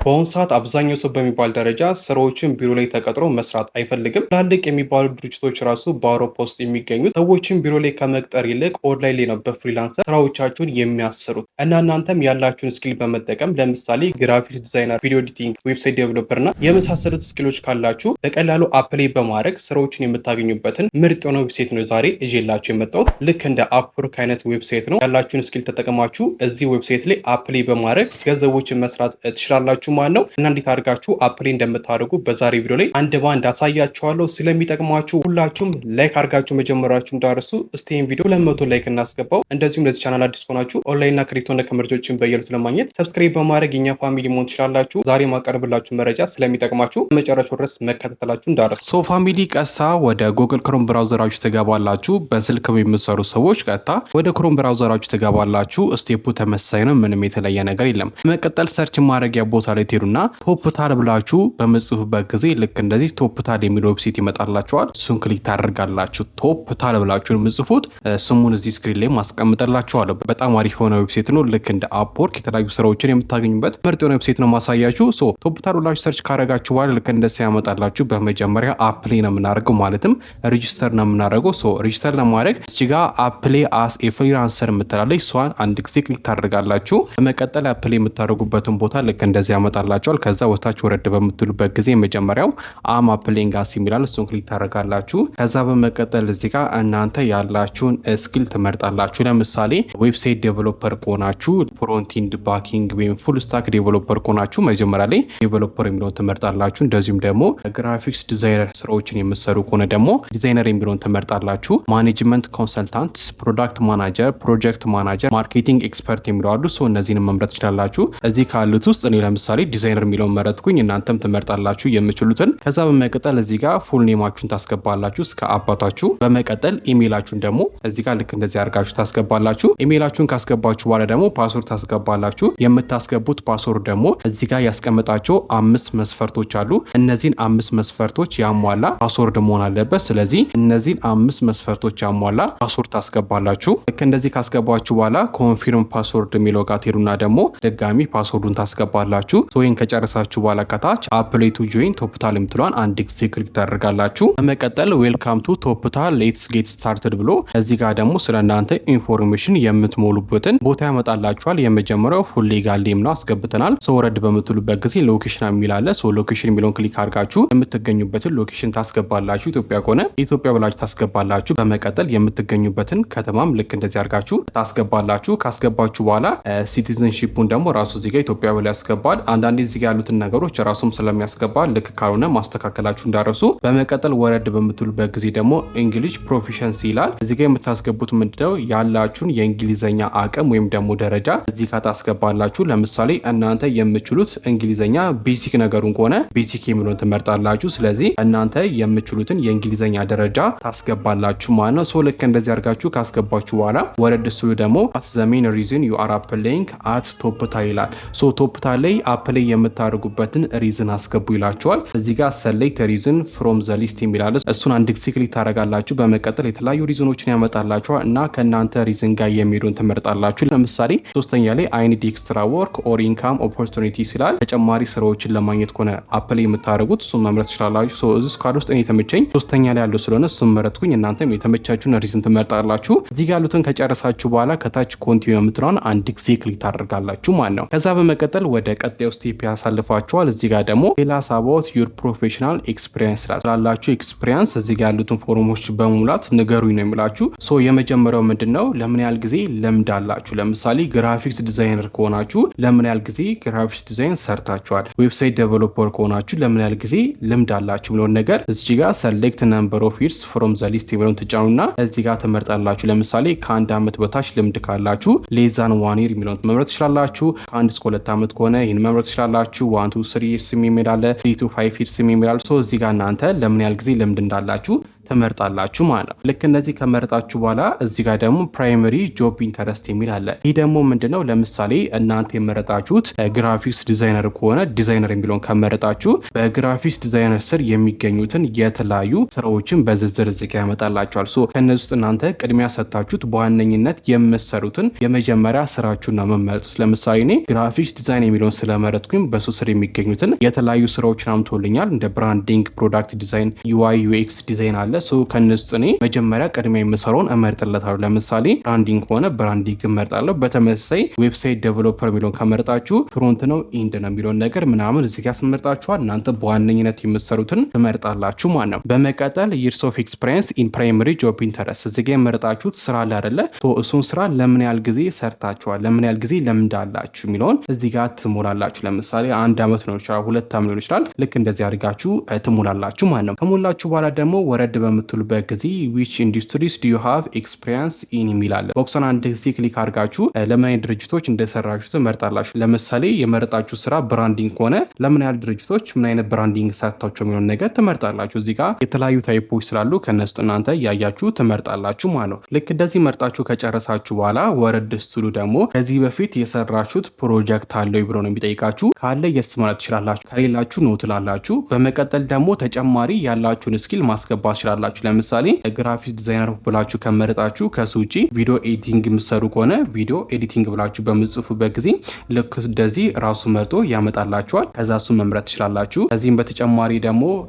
በአሁኑ ሰዓት አብዛኛው ሰው በሚባል ደረጃ ስራዎችን ቢሮ ላይ ተቀጥሮ መስራት አይፈልግም። ትላልቅ የሚባሉ ድርጅቶች ራሱ በአውሮፓ ውስጥ የሚገኙት ሰዎችን ቢሮ ላይ ከመቅጠር ይልቅ ኦንላይን ላይ ነው በፍሪላንሰር ስራዎቻችሁን የሚያሰሩት እና እናንተም ያላችሁን ስኪል በመጠቀም ለምሳሌ ግራፊክስ ዲዛይነር፣ ቪዲዮ ኤዲቲንግ፣ ዌብሳይት ዴቨሎፐር እና የመሳሰሉት ስኪሎች ካላችሁ በቀላሉ አፕላይ በማድረግ ስራዎችን የምታገኙበትን ምርጥ የሆነ ዌብሳይት ነው ዛሬ ይዤላችሁ የመጣሁት። ልክ እንደ አፕወርክ አይነት ዌብሳይት ነው። ያላችሁን ስኪል ተጠቅማችሁ እዚህ ዌብሳይት ላይ አፕላይ በማድረግ ገንዘቦችን መስራት ትችላላችሁ ማለት ነው። እና እንዴት አድርጋችሁ አፕላይ እንደምታደርጉ በዛሬ ቪዲዮ ላይ አንድ ባንድ አሳያችኋለሁ። ስለሚጠቅማችሁ ሁላችሁም ላይክ አድርጋችሁ መጀመራችሁ እንዳረሱ። እስቲ ይሄን ቪዲዮ 200 ላይክ እናስገባው። እንደዚሁም ለዚህ ቻናል አዲስ ሆናችሁ ኦንላይን እና ክሪፕቶ ነክ መረጃዎችን በየዕለቱ ለማግኘት ሰብስክራይብ በማድረግ የኛ ፋሚሊ መሆን ትችላላችሁ። ዛሬ ማቀርብላችሁ መረጃ ስለሚጠቅማችሁ መጨረሻው ድረስ መከታተላችሁ እንዳረሱ። ሶ ፋሚሊ ቀጥታ ወደ ጉግል ክሮም ብራውዘራችሁ ትገባላችሁ። በስልክ የሚሰሩ ሰዎች ቀጥታ ወደ ክሮም ብራውዘራችሁ ትገባላችሁ። ስቴፑ ተመሳሳይ ነው። ምንም የተለየ ነገር የለም። መቀጠል ሰርች ማድረጊያ ቦታ ላይ ትሄዱና ቶፕታል ብላችሁ በምጽፉበት ጊዜ ልክ እንደዚህ ቶፕታል የሚል ዌብሳይት ይመጣላችኋል። እሱን ክሊክ ታደርጋላችሁ። ቶፕታል ብላችሁ የምጽፉት ስሙን እዚህ ስክሪን ላይ ማስቀምጥላችኋለሁ። በጣም አሪፍ የሆነ ዌብሳይት ነው። ልክ እንደ አፕወርክ የተለያዩ ስራዎችን የምታገኙበት ምርጥ የሆነ ዌብሳይት ነው ማሳያችሁ። ሶ ቶፕታል ብላችሁ ሰርች ካደረጋችሁ በኋላ ልክ እንደዚህ ያመጣላችሁ። በመጀመሪያ አፕላይ ነው የምናደርገው፣ ማለትም ሬጂስተር ነው የምናደርገው። ሶ ሬጂስተር ለማድረግ እዚህ ጋር አፕላይ አስ ኤ ፍሪላንሰር የምትላለች እሷን አንድ ጊዜ ክሊክ ታደርጋላችሁ። በመቀጠል አፕላይ የምታደርጉበትን ቦታ ልክ እንደዚህ ያመጣላችኋል። ከዛ ወታች ወረድ በምትሉበት ጊዜ መጀመሪያው አም አፕሊንግ አስ የሚላል እሱን ክሊክ ታደርጋላችሁ። ከዛ በመቀጠል እዚህ ጋር እናንተ ያላችሁን ስኪል ትመርጣላችሁ። ለምሳሌ ዌብሳይት ዴቨሎፐር ከሆናችሁ ፍሮንት ኢንድ፣ ባኪንግ ወይም ፉል ስታክ ዴቨሎፐር ከሆናችሁ መጀመሪያ ላይ ዴቨሎፐር የሚለውን ትመርጣላችሁ። እንደዚሁም ደግሞ ግራፊክስ ዲዛይነር ስራዎችን የምትሰሩ ከሆነ ደግሞ ዲዛይነር የሚለውን ትመርጣላችሁ። ማኔጅመንት ኮንሰልታንት፣ ፕሮዳክት ማናጀር፣ ፕሮጀክት ማናጀር፣ ማርኬቲንግ ኤክስፐርት የሚለው አሉ። ሶ እነዚህን መምረጥ ትችላላችሁ። እዚህ ካሉት ውስጥ እኔ ለምሳሌ ዲዛይነር የሚለውን መረጥኩኝ። እናንተም ትመርጣላችሁ የምችሉትን። ከዛ በመቀጠል እዚህ ጋር ፉል ኔማችሁን ታስገባላችሁ እስከ አባታችሁ። በመቀጠል ኢሜይላችሁን ደግሞ እዚህ ጋር ልክ እንደዚህ አድርጋችሁ ታስገባላችሁ። ኢሜይላችሁን ካስገባችሁ በኋላ ደግሞ ፓስወርድ ታስገባላችሁ። የምታስገቡት ፓስወርድ ደግሞ እዚህ ጋር ያስቀመጣቸው 5 መስፈርቶች አሉ። እነዚህን 5 መስፈርቶች ያሟላ ፓስወርድ መሆን አለበት። ስለዚህ እነዚህን 5 መስፈርቶች ያሟላ ፓስወርድ ታስገባላችሁ። ልክ እንደዚህ ካስገባችሁ በኋላ ኮንፊርም ፓስወርድ የሚለው ጋር ትሄዱና ደግሞ ድጋሚ ፓስወርዱን ታስገባላችሁ። ወይን ከጨረሳችሁ በኋላ ከታች አፕላይ ቱ ጆይን ቶፕታል የምትሏን አንድ ጊዜ ክሊክ ታደርጋላችሁ። በመቀጠል ዌልካም ቱ ቶፕታል ሌትስ ጌት ስታርትድ ብሎ እዚህ ጋር ደግሞ ስለ እናንተ ኢንፎርሜሽን የምትሞሉበትን ቦታ ያመጣላችኋል። የመጀመሪያው ፉል ሌጋል ኔም ነው፣ አስገብተናል። ሰው ወረድ በምትሉበት ጊዜ ሎኬሽን የሚል አለ። ሶ ሎኬሽን የሚለውን ክሊክ አድርጋችሁ የምትገኙበትን ሎኬሽን ታስገባላችሁ። ኢትዮጵያ ከሆነ ኢትዮጵያ ብላችሁ ታስገባላችሁ። በመቀጠል የምትገኙበትን ከተማም ልክ እንደዚህ አድርጋችሁ ታስገባላችሁ። ካስገባችሁ በኋላ ሲቲዝንሺፑን ደግሞ ራሱ እዚህ ጋር ኢትዮጵያ ብላ ያስገባል። አንዳንዴ እዚህ ጋር ያሉትን ነገሮች ራሱም ስለሚያስገባ ልክ ካልሆነ ማስተካከላችሁ እንዳረሱ። በመቀጠል ወረድ በምትሉበት ጊዜ ደግሞ እንግሊሽ ፕሮፊሸንሲ ይላል። እዚህ ጋር የምታስገቡት ምንድነው ያላችሁን የእንግሊዘኛ አቅም ወይም ደግሞ ደረጃ እዚህ ጋር ታስገባላችሁ። ለምሳሌ እናንተ የምችሉት እንግሊዘኛ ቤሲክ ነገሩን ከሆነ ቤሲክ የሚለውን ትመርጣላችሁ። ስለዚህ እናንተ የምችሉትን የእንግሊዘኛ ደረጃ ታስገባላችሁ ማለት ነው። ሶ ልክ እንደዚህ አድርጋችሁ ካስገባችሁ በኋላ ወረድ ስሉ ደግሞ አት ዘ ሜን ሪዝን ዩ አር አፕላይንግ አት ቶፕታል ይላል። ሶ ቶፕታል ላይ አፕላይ የምታደርጉበትን ሪዝን አስገቡ ይላችኋል። እዚህ ጋር ሰሌክት ሪዝን ፍሮም ዘ ሊስት የሚላል እሱን አንድ ጊዜ ክሊክ ታደርጋላችሁ። በመቀጠል የተለያዩ ሪዝኖችን ያመጣላችኋል እና ከእናንተ ሪዝን ጋር የሚሄዱን ትመርጣላችሁ። ለምሳሌ ሶስተኛ ላይ አይ ኒድ ኤክስትራ ወርክ ኦር ኢንካም ኦፖርቹኒቲስ ይላል። ተጨማሪ ስራዎችን ለማግኘት ከሆነ አፕላይ የምታደርጉት እሱን መምረጥ ትችላላችሁ። ሶ እዚህ ስኳድ ውስጥ እኔ የተመቸኝ ሶስተኛ ላይ ያለው ስለሆነ እሱን መረጥኩኝ። እናንተም የተመቻችሁን ሪዝን ትመርጣላችሁ። እዚህ ጋር ያሉትን ከጨረሳችሁ በኋላ ከታች ኮንቲኒው የምትለውን አንድ ጊዜ ክሊክ ታደርጋላችሁ ማለት ነው። ከዛ በመቀጠል ወደ ቀጣዩ ስቴፕ ያሳልፋችኋል። እዚህ ጋር ደግሞ ቴላስ አባውት ዩር ፕሮፌሽናል ኤክስፒሪየንስ ስላላችሁ ኤክስፒሪየንስ እዚህ ጋር ያሉትን ፎርሞች በሙላት ንገሩኝ ነው የሚላችሁ። ሶ የመጀመሪያው ምንድነው ለምን ያህል ጊዜ ልምድ አላችሁ? ለምሳሌ ግራፊክስ ዲዛይነር ከሆናችሁ ለምን ያህል ጊዜ ግራፊክስ ዲዛይን ሰርታችኋል? ዌብሳይት ዴቨሎፐር ከሆናችሁ ለምን ያህል ጊዜ ልምድ አላችሁ ብለውን ነገር እዚህ ጋር ሰሌክት ነምበር ኦፍ ይርስ ፍሮም ዘ ሊስት የሚለውን ትጫኑና እዚህ ጋር ትመርጣላችሁ። ለምሳሌ ከ1 ዓመት በታች ልምድ ካላችሁ ሌዛን 1 ይር የሚለውን መምረጥ ትችላላችሁ። ከ1 እስከ 2 ዓመት ከሆነ ይህን መምረጥ ትችላላችሁ። 1 to 3 ይርስ የሚል አለ፣ 3 to 5 ይርስ የሚል አለ። ሶ እዚህ ጋር እናንተ ለምን ያህል ጊዜ ልምድ እንዳላችሁ ትመርጣላችሁ ማለት ነው። ልክ እንደዚህ ከመረጣችሁ በኋላ እዚህ ጋር ደግሞ ፕራይመሪ ጆብ ኢንተረስት የሚል አለ። ይህ ደግሞ ምንድነው? ለምሳሌ እናንተ የመረጣችሁት ግራፊክስ ዲዛይነር ከሆነ ዲዛይነር የሚለውን ከመረጣችሁ በግራፊክስ ዲዛይነር ስር የሚገኙትን የተለያዩ ስራዎችን በዝርዝር እዚህ ጋር ያመጣላችኋል። ሶ ከነዚህ ውስጥ እናንተ ቅድሚያ ሰጥታችሁት በዋነኝነት የምትሰሩትን የመጀመሪያ ስራችሁን ነው የምመርጡት። ለምሳሌ እኔ ግራፊክስ ዲዛይን የሚለውን ስለመረጥኩኝ በሱ ስር የሚገኙትን የተለያዩ ስራዎችን አምጥቶልኛል። እንደ ብራንዲንግ፣ ፕሮዳክት ዲዛይን፣ ዩአይ ዩኤክስ ዲዛይን አለ። ሶ ከነዚህ ውስጥ እኔ መጀመሪያ ቅድሚያ የምሰራውን እመርጥለታለሁ። ለምሳሌ ብራንዲንግ ከሆነ ብራንዲንግ እመርጣለሁ። በተመሳሳይ ዌብሳይት ዴቨሎፐር የሚለውን ከመረጣችሁ ፍሮንት ነው ኢንድ ነው የሚለውን ነገር ምናምን እዚህ ጋር ስመርጣችኋል። እናንተ በዋነኝነት የምትሰሩትን ትመርጣላችሁ ማለት ነው። በመቀጠል ይርስ ኦፍ ኤክስፒሪየንስ ኢን ፕራይመሪ ጆብ ኢንተረስት እዚህ ጋር የመረጣችሁት ስራ አለ አይደለ? እሱን ስራ ለምን ያህል ጊዜ ሰርታችኋል፣ ለምን ያህል ጊዜ ልምድ አላችሁ የሚለውን እዚህ ጋር ትሞላላችሁ። ለምሳሌ 1 ዓመት ሊሆን ይችላል፣ 2 ዓመት ሊሆን ይችላል። ልክ እንደዚህ አድርጋችሁ ትሞላላችሁ ማለት ነው። ከሞላችሁ በኋላ ደግሞ ወረድ በምትሉበት ጊዜ which industries do you have experience in የሚላለ ቦክሱን አንድ ጊዜ ክሊክ አድርጋችሁ ለምን አይነት ድርጅቶች እንደሰራችሁ ትመርጣላችሁ። ለምሳሌ የመረጣችሁ ስራ ብራንዲንግ ከሆነ ለምን ያህል ድርጅቶች ምን አይነት ብራንዲንግ ሰርታችሁ የሚለውን ነገር ትመርጣላችሁ። እዚህ ጋር የተለያዩ ታይፖች ስላሉ ከነሱ እናንተ ያያችሁ ትመርጣላችሁ ማለት ነው። ልክ እንደዚህ መርጣችሁ ከጨረሳችሁ በኋላ ወረድ ስትሉ ደግሞ ከዚህ በፊት የሰራችሁት ፕሮጀክት አለው ብሎ ነው የሚጠይቃችሁ። ካለ የስ ማለት ትችላላችሁ፣ ከሌላችሁ ኖ ትላላችሁ። በመቀጠል ደግሞ ተጨማሪ ያላችሁን ስኪል ማስገባት ትችላላችሁ። ለምሳሌ ግራፊክስ ዲዛይነር ብላችሁ ከመረጣችሁ ከሱ ውጪ ቪዲዮ ኤዲቲንግ የምትሰሩ ከሆነ ቪዲዮ ኤዲቲንግ ብላችሁ በምጽፉበት ጊዜ ልክ እንደዚህ ራሱ መርጦ ያመጣላችኋል። ከዛ እሱ መምረጥ ትችላላችሁ። ከዚህም በተጨማሪ ደግሞ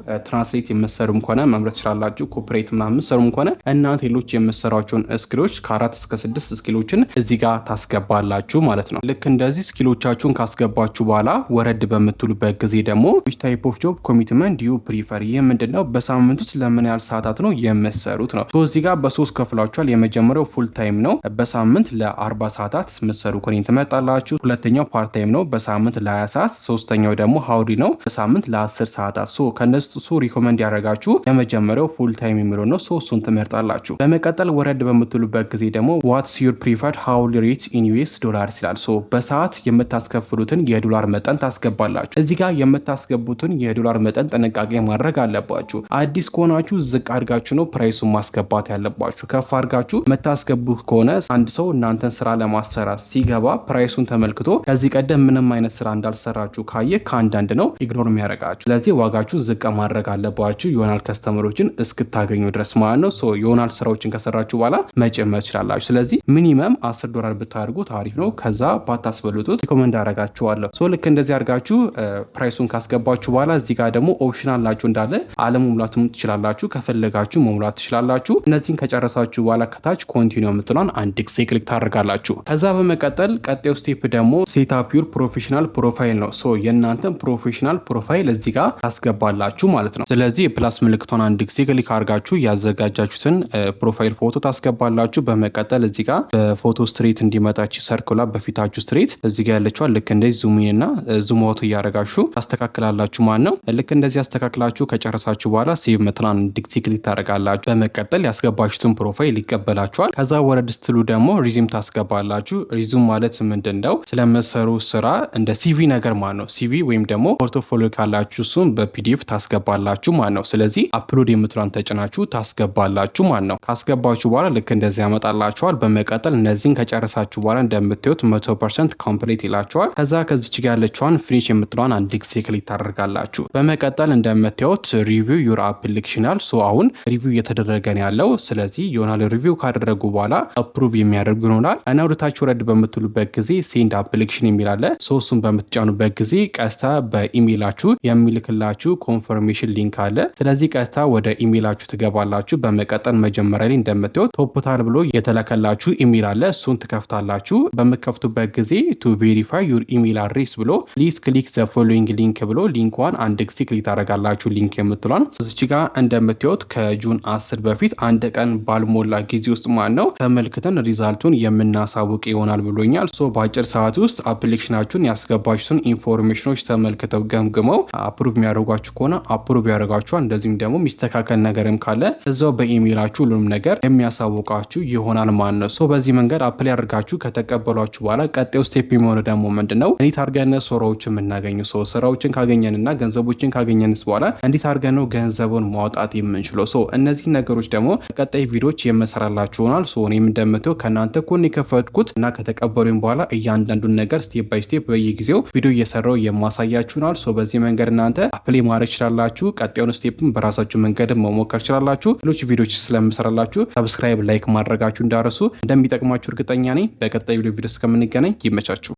ትራንስሌት የምትሰሩም ከሆነ መምረጥ ትችላላችሁ። ኮፒራይት ምናምን የምትሰሩም ከሆነ እናንተ ሌሎች የምትሰሯቸውን ስኪሎች ከ4 እስከ 6 ስኪሎችን እዚህ ጋር ታስገባላችሁ ማለት ነው። ልክ እንደዚህ ስኪሎቻችሁን ካስገባችሁ በኋላ ወረድ በምትሉበት ጊዜ ደግሞ which type of job commitment do you prefer ይህ ምንድነው? በሳምንት ውስጥ ለምን ያህል ሰዓታት ነው የምትሰሩት ነው። እዚህ ጋር በ3 ከፍላችኋል። የመጀመሪያው ፉል ታይም ነው፣ በሳምንት ለ40 ሰዓታት የምትሰሩ ከሆነ ትመርጣላችሁ። ሁለተኛው ፓርት ታይም ነው፣ በሳምንት ለ20 ሰዓት። ሶስተኛው ደግሞ ሃውዲ ነው፣ በሳምንት ለ10 ሰዓታት። ከነሱ ሪኮመንድ ያደረጋችሁ የመጀመሪያው ፉል ታይም የሚለው ነው። እሱን ትመርጣላችሁ። በመቀጠል ወረድ በምትሉበት ጊዜ ደግሞ what's your preferred hourly rate in US dollars ይላል። በሰዓት የምታስከፍሉትን የዶላር መጠን ታስገባላችሁ። እዚህ ጋር የምታስገቡትን የዶላር መጠን ጥንቃቄ ማድረግ አለባችሁ። አዲስ ከሆናችሁ ዝቅ አድርጋችሁ ነው ፕራይሱን ማስገባት ያለባችሁ። ከፍ አድርጋችሁ የምታስገቡት ከሆነ አንድ ሰው እናንተን ስራ ለማሰራት ሲገባ ፕራይሱን ተመልክቶ ከዚህ ቀደም ምንም አይነት ስራ እንዳልሰራችሁ ካየ ከአንዳንድ ነው ኢግኖር የሚያደርጋችሁ። ስለዚህ ዋጋችሁ ዝቅ ማድረግ አለባችሁ ይሆናል ከስተመሮችን እስክታገኙ ድረስ ማለት ነው። ይሆናል ስራዎችን ከሰራችሁ በኋላ መጨመር ትችላላችሁ። ስለዚህ ሚኒመም $10 ብታደርጉት አሪፍ ነው። ከዛ ባታስበልጡት ሪኮመንድ አደርጋችኋለሁ። ልክ እንደዚህ አድርጋችሁ ፕራይሱን ካስገባችሁ በኋላ እዚህ ጋር ደግሞ ኦፕሽናል ናችሁ እንዳለ አለመሙላትም ትችላላችሁ። ከፈለጋችሁ መሙላት ትችላላችሁ። እነዚህን ከጨረሳችሁ በኋላ ከታች ኮንቲኒው የምትሏን አንድ ጊዜ ክሊክ ታደርጋላችሁ። ከዛ በመቀጠል ቀጣዩ ስቴፕ ደግሞ ሴት አፕ ዩር ፕሮፌሽናል ፕሮፋይል ነው። የእናንተን ፕሮፌሽናል ፕሮፋይል እዚህ ጋር ታስገባላችሁ ማለት ነው። ስለዚህ የፕላስ ምልክቷን አንድ ጊዜ ክሊክ አድርጋችሁ ያዘጋጃችሁትን ፕሮፋይል ፎቶ ታስገባላችሁ። በመቀጠል እዚህ ጋር በፎቶ ስትሬት እንዲመጣች ሰርኩላ በፊታችሁ ስትሬት እዚህ ጋር ያለችዋል ልክ እንደዚህ ዙም ኢን እና ዙም አውት እያደረጋችሁ ታስተካክላላችሁ ማለት ነው። ልክ እንደዚህ አስተካክላችሁ ከጨረሳችሁ በኋላ ሴቭ መትናን ዲክሲ ክሊክ ታደርጋላችሁ። በመቀጠል ያስገባችሁትን ፕሮፋይል ይቀበላችኋል። ከዛ ወረድ ስትሉ ደግሞ ሪዚም ታስገባላችሁ። ሪዚም ማለት ምንድነው? ስለመሰሩ ስራ እንደ ሲቪ ነገር ማለት ነው። ሲቪ ወይም ደግሞ ፖርትፎሊዮ ካላችሁ እሱን በፒዲኤፍ ታስገባላችሁ ማለት ነው። ስለዚህ አፕሎድ የምትሏን ተጭናችሁ ታስገባላችሁ ማለት ነው። ካስገባችሁ በኋላ ልክ እንደዚህ ያመጣላችኋል። በመቀጠል እነዚህን ከጨረሳችሁ በኋላ እንደምታዩት 100% ኮምፕሊት ይላችኋል። ከዛ ከዚች ጋር ያለችዋን ፊኒሽ የምትሏን አንድ ጊዜ ክሊክ ታደርጋላችሁ። በመቀጠል እንደምታዩት ሪቪው ዩር አፕሊኬሽን ያል አሁን ሪቪው እየተደረገ ነው ያለው። ስለዚህ ይሆናል ሪቪው ካደረጉ በኋላ አፕሩቭ የሚያደርጉ ይሆናል እና ወደታችሁ ረድ በምትሉበት ጊዜ ሴንድ አፕሊኬሽን የሚላለ እሱን በምትጫኑበት ጊዜ ቀጥታ በኢሜይላችሁ የሚልክላችሁ ኮንፈርሜሽን ሊንክ አለ። ስለዚህ ቀጥታ ወደ ኢሜይላችሁ ትገባላችሁ። በመቀጠል መጀመሪያ ላይ እንደምታዩት ቶፕታል ብሎ የተለከላችሁ ኢሜይል አለ። እሱን ትከፍታላችሁ። በምትከፍቱበት ጊዜ ቱ ቬሪፋይ ዩር ኢሜይል አድሬስ ብሎ ፕሊዝ ክሊክ ዘ ፎሎዊንግ ሊንክ ብሎ ሊንኳን አንድ ጊዜ ክሊክ ታደርጋላችሁ። ሊንክ የምትሏን እዚች ጋር እንደምታዩት ከጁን 10 በፊት አንድ ቀን ባልሞላ ጊዜ ውስጥ ማለት ነው ተመልክተን ሪዛልቱን የምናሳውቅ ይሆናል ብሎኛል። በአጭር ሰዓት ውስጥ አፕሊኬሽናችሁን ያስገባችሁትን ኢንፎርሜሽኖች ተመልክተው ገምግመው አፕሩቭ የሚያደርጓችሁ ከሆነ አፕሩቭ ያደርጓችኋል። እንደዚህም ደግሞ የሚስተካከል ነገርም ካለ እዛው በኢሜይላችሁ ሁሉም ነገር የሚያሳውቃችሁ ይሆናል ማለት ነው። በዚህ መንገድ አፕላይ አድርጋችሁ ከተቀበሏችሁ በኋላ ቀጣዩ ስቴፕ የሚሆነው ደግሞ ምንድነው? እንዴት አድርገን ስራዎችን የምናገኙ ስራዎችን ካገኘንና ገንዘቦችን ካገኘንስ በኋላ እንዴት አድርገን ነው ገንዘቡን ማውጣት የምንችለው የምንችለው። እነዚህ ነገሮች ደግሞ ቀጣይ ቪዲዮዎች የመሰራላችሁ ይሆናል። እኔም እንደምታዩት ከእናንተ ኮን የከፈትኩት እና ከተቀበሉኝ በኋላ እያንዳንዱን ነገር ስቴፕ ባይ ስቴፕ በየጊዜው ቪዲዮ እየሰራው የማሳያችሁ ይሆናል። በዚህ መንገድ እናንተ አፕላይ ማድረግ ይችላላችሁ። ቀጣዩን ስቴፕን በራሳችሁ መንገድ መሞከር ይችላላችሁ። ሌሎች ቪዲዮዎች ስለምሰራላችሁ ሰብስክራይብ፣ ላይክ ማድረጋችሁ እንዳረሱ እንደሚጠቅማችሁ እርግጠኛ ነኝ። በቀጣይ ቪዲዮ እስከምንገናኝ ይመቻችሁ።